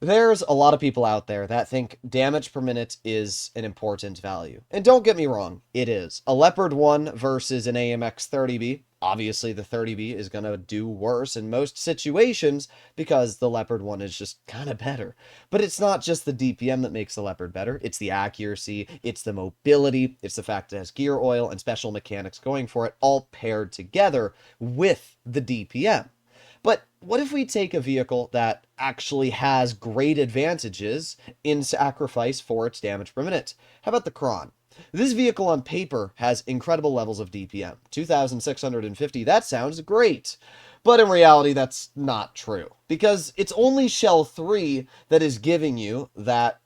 There's a lot of people out there that think damage per minute is an important value. And don't get me wrong, it is. A Leopard 1 versus an AMX 30B, obviously the 30B is going to do worse in most situations because the Leopard 1 is just kind of better. But it's not just the DPM that makes the Leopard better, it's the accuracy, it's the mobility, it's the fact that it has gear oil and special mechanics going for it, all paired together with the DPM. But what if we take a vehicle that actually has great advantages in sacrifice for its damage per minute? How about the Kron? This vehicle on paper has incredible levels of DPM. 2,650, that sounds great. But in reality, that's not true. Because it's only Shell 3 that is giving you that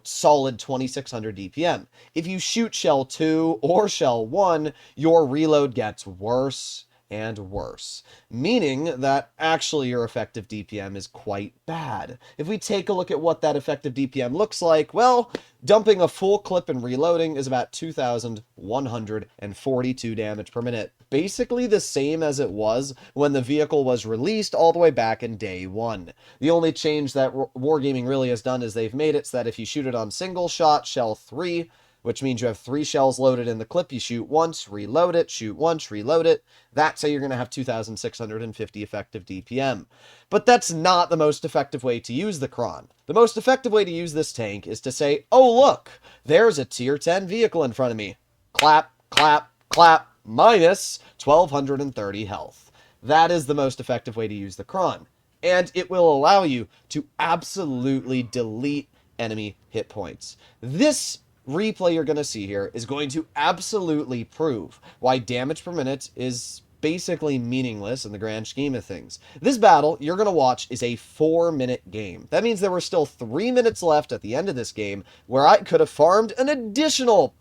solid 2600 DPM. If you shoot Shell 2 or Shell 1, your reload gets worse and worse, meaning that actually your effective DPM is quite bad. If we take a look at what that effective DPM looks like, well, dumping a full clip and reloading is about 2,142 damage per minute. Basically the same as it was when the vehicle was released all the way back in day one. The only change that Wargaming really has done is they've made it so that if you shoot it on single shot, Shell 3, which means you have 3 shells loaded in the clip, you shoot once, reload it, shoot once, reload it. That's how you're going to have 2,650 effective DPM. But that's not the most effective way to use the Kron. The most effective way to use this tank is to say, oh look, there's a tier 10 vehicle in front of me. Clap, clap, clap, minus 1,230 health. That is the most effective way to use the Kron. And it will allow you to absolutely delete enemy hit points. This replay you're going to see here is going to absolutely prove why damage per minute is basically meaningless in the grand scheme of things. This battle you're going to watch is a 4-minute game. That means there were still 3 minutes left at the end of this game where I could have farmed an additional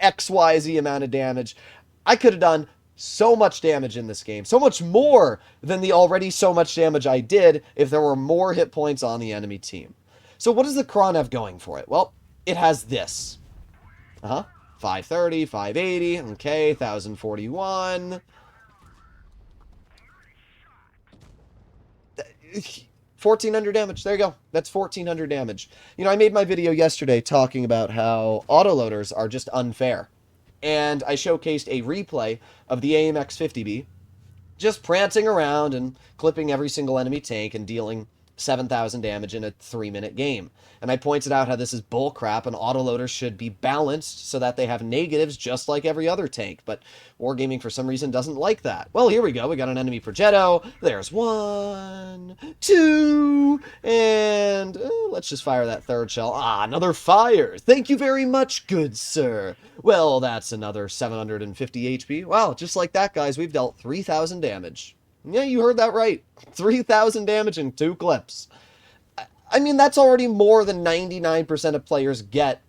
XYZ amount of damage. I could have done so much damage in this game, so much more than the already so much damage I did if there were more hit points on the enemy team. So what does the Kron have going for it? Well, it has this. 530, 580, okay, 1,041. 1,400 damage, there you go. That's 1,400 damage. I made my video yesterday talking about how autoloaders are just unfair. And I showcased a replay of the AMX 50B just prancing around and clipping every single enemy tank and dealing 7,000 damage in a 3-minute game. And I pointed out how this is bullcrap and autoloaders should be balanced so that they have negatives just like every other tank. But Wargaming for some reason doesn't like that. Well, here we go. We got an enemy Progetto. There's 1, 2, and let's just fire that third shell. Another fire. Thank you very much, good sir. Well, that's another 750 HP. Wow, just like that, guys, we've dealt 3,000 damage. Yeah, you heard that right. 3,000 damage in 2 clips. I mean, that's already more than 99% of players get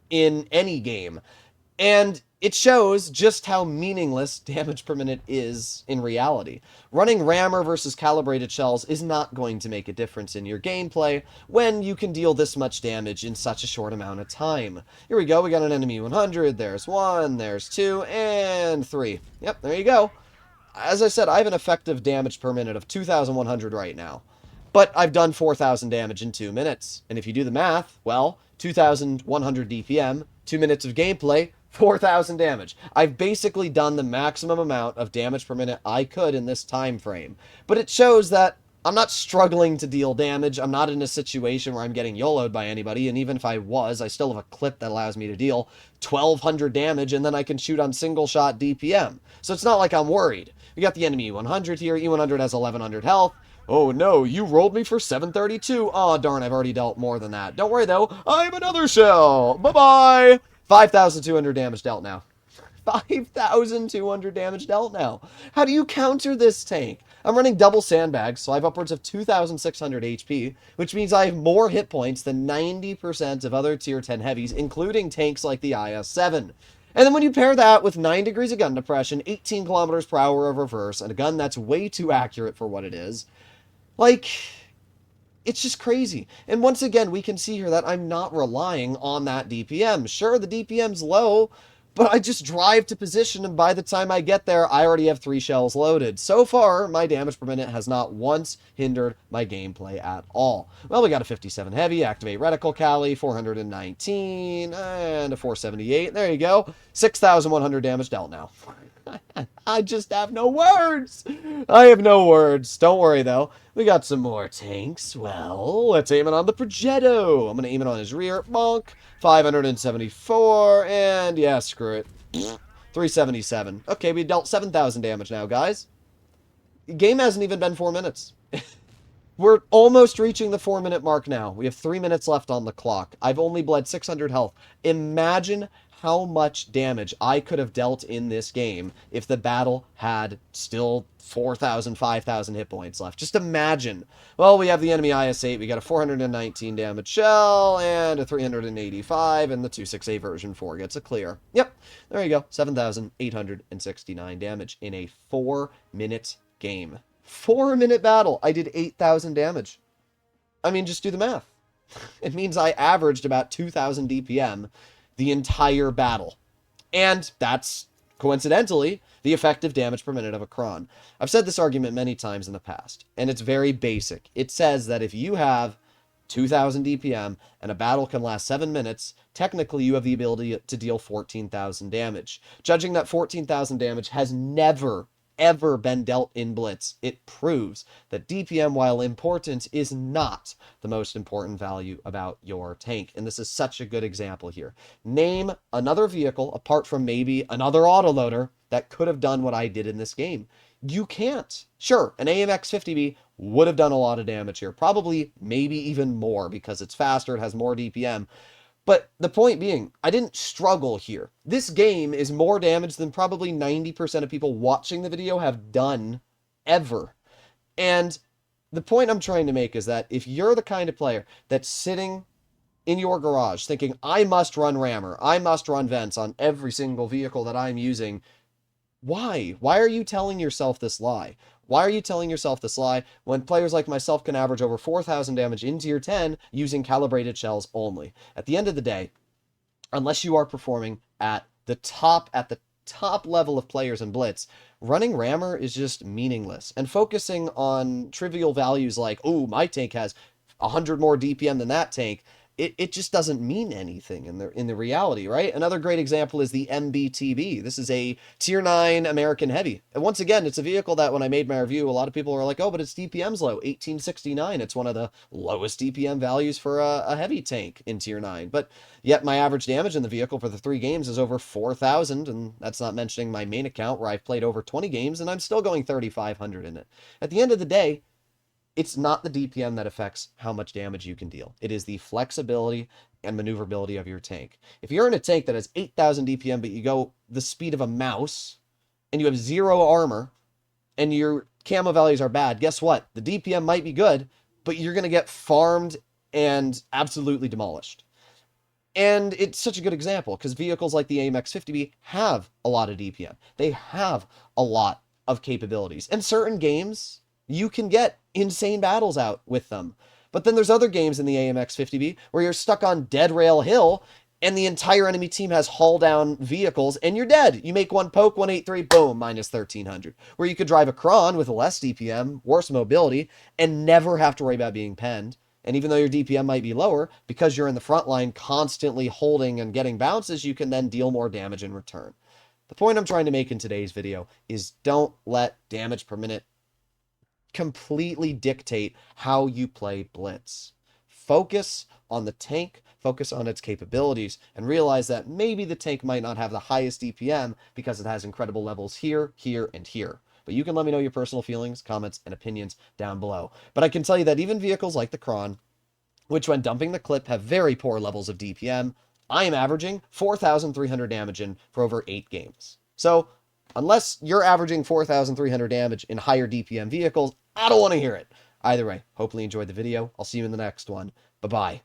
in any game. And it shows just how meaningless damage per minute is in reality. Running rammer versus calibrated shells is not going to make a difference in your gameplay when you can deal this much damage in such a short amount of time. Here we go, we got an enemy 100, there's 1, there's 2, and 3. Yep, there you go. As I said, I have an effective damage per minute of 2,100 right now. But I've done 4,000 damage in 2 minutes. And if you do the math, well, 2,100 DPM, 2 minutes of gameplay, 4,000 damage. I've basically done the maximum amount of damage per minute I could in this time frame. But it shows that I'm not struggling to deal damage. I'm not in a situation where I'm getting YOLO'd by anybody. And even if I was, I still have a clip that allows me to deal 1,200 damage, and then I can shoot on single shot DPM. So it's not like I'm worried. We got the enemy E100 here. E100 has 1,100 health. Oh no, you rolled me for 732. Aw, darn, I've already dealt more than that. Don't worry though, I have another shell. Bye-bye. 5,200 damage dealt now. 5,200 damage dealt now. How do you counter this tank? I'm running double sandbags, so I have upwards of 2,600 HP, which means I have more hit points than 90% of other tier 10 heavies, including tanks like the IS-7. And then when you pair that with 9 degrees of gun depression, 18 kilometers per hour of reverse, and a gun that's way too accurate for what it is, it's just crazy. And once again, we can see here that I'm not relying on that DPM. Sure, the DPM's low, but I just drive to position, and by the time I get there, I already have 3 shells loaded. So far, my damage per minute has not once hindered my gameplay at all. Well, we got a 57 heavy, activate reticle Cali, 419, and a 478. There you go. 6,100 damage dealt now. I just have no words. I have no words. Don't worry, though. We got some more tanks. Well, let's aim it on the Progetto. I'm going to aim it on his rear. Bonk. 574. And yeah, screw it. 377. Okay, we dealt 7,000 damage now, guys. The game hasn't even been 4 minutes. We're almost reaching the 4-minute mark now. We have 3 minutes left on the clock. I've only bled 600 health. Imagine how much damage I could have dealt in this game if the battle had still 4,000, 5,000 hit points left. Just imagine. Well, we have the enemy IS-8. We got a 419 damage shell and a 385, and the 268 version 4 gets a clear. Yep, there you go. 7,869 damage in a 4-minute game. 4-minute battle. I did 8,000 damage. I mean, just do the math. It means I averaged about 2,000 DPM the entire battle. And that's, coincidentally, the effective damage per minute of a Kron. I've said this argument many times in the past, and it's very basic. It says that if you have 2,000 DPM and a battle can last 7 minutes, technically you have the ability to deal 14,000 damage. Judging that 14,000 damage has never ever been dealt in Blitz, it proves that DPM, while important, is not the most important value about your tank. And this is such a good example here. Name another vehicle, apart from maybe another autoloader, that could have done what I did in this game. You can't. Sure, an AMX 50B would have done a lot of damage here. Probably, maybe even more, because it's faster, it has more DPM. But the point being, I didn't struggle here. This game is more damage than probably 90% of people watching the video have done ever. And the point I'm trying to make is that if you're the kind of player that's sitting in your garage thinking, I must run rammer, I must run vents on every single vehicle that I'm using, why? Why are you telling yourself this lie? Why are you telling yourself this lie when players like myself can average over 4,000 damage in tier 10 using calibrated shells only? At the end of the day, unless you are performing at the top level of players in Blitz, running rammer is just meaningless. And focusing on trivial values like, oh, my tank has 100 more DPM than that tank, it just doesn't mean anything in the reality, right? Another great example is the MBTB. This is a tier 9 American heavy. And once again, it's a vehicle that when I made my review, a lot of people were like, oh, but its DPM's low, 1869. It's one of the lowest DPM values for a heavy tank in tier 9. But yet my average damage in the vehicle for the 3 games is over 4,000, and that's not mentioning my main account where I've played over 20 games, and I'm still going 3,500 in it. At the end of the day, it's not the DPM that affects how much damage you can deal. It is the flexibility and maneuverability of your tank. If you're in a tank that has 8,000 DPM, but you go the speed of a mouse, and you have 0 armor, and your camo values are bad, guess what? The DPM might be good, but you're going to get farmed and absolutely demolished. And it's such a good example, because vehicles like the AMX 50B have a lot of DPM. They have a lot of capabilities. And certain games, you can get insane battles out with them. But then there's other games in the AMX 50B where you're stuck on Dead Rail Hill and the entire enemy team has hull down vehicles and you're dead. You make one poke, 183, boom, minus 1,300. Where you could drive a Kron with less DPM, worse mobility, and never have to worry about being penned. And even though your DPM might be lower, because you're in the front line constantly holding and getting bounces, you can then deal more damage in return. The point I'm trying to make in today's video is don't let damage per minute completely dictate how you play Blitz. Focus on the tank, focus on its capabilities, and realize that maybe the tank might not have the highest DPM because it has incredible levels here, here, and here. But you can let me know your personal feelings, comments, and opinions down below. But I can tell you that even vehicles like the Kron, which when dumping the clip have very poor levels of DPM, I am averaging 4,300 damage in for over 8 games. So unless you're averaging 4,300 damage in higher DPM vehicles, I don't want to hear it. Either way, hopefully you enjoyed the video. I'll see you in the next one. Bye-bye.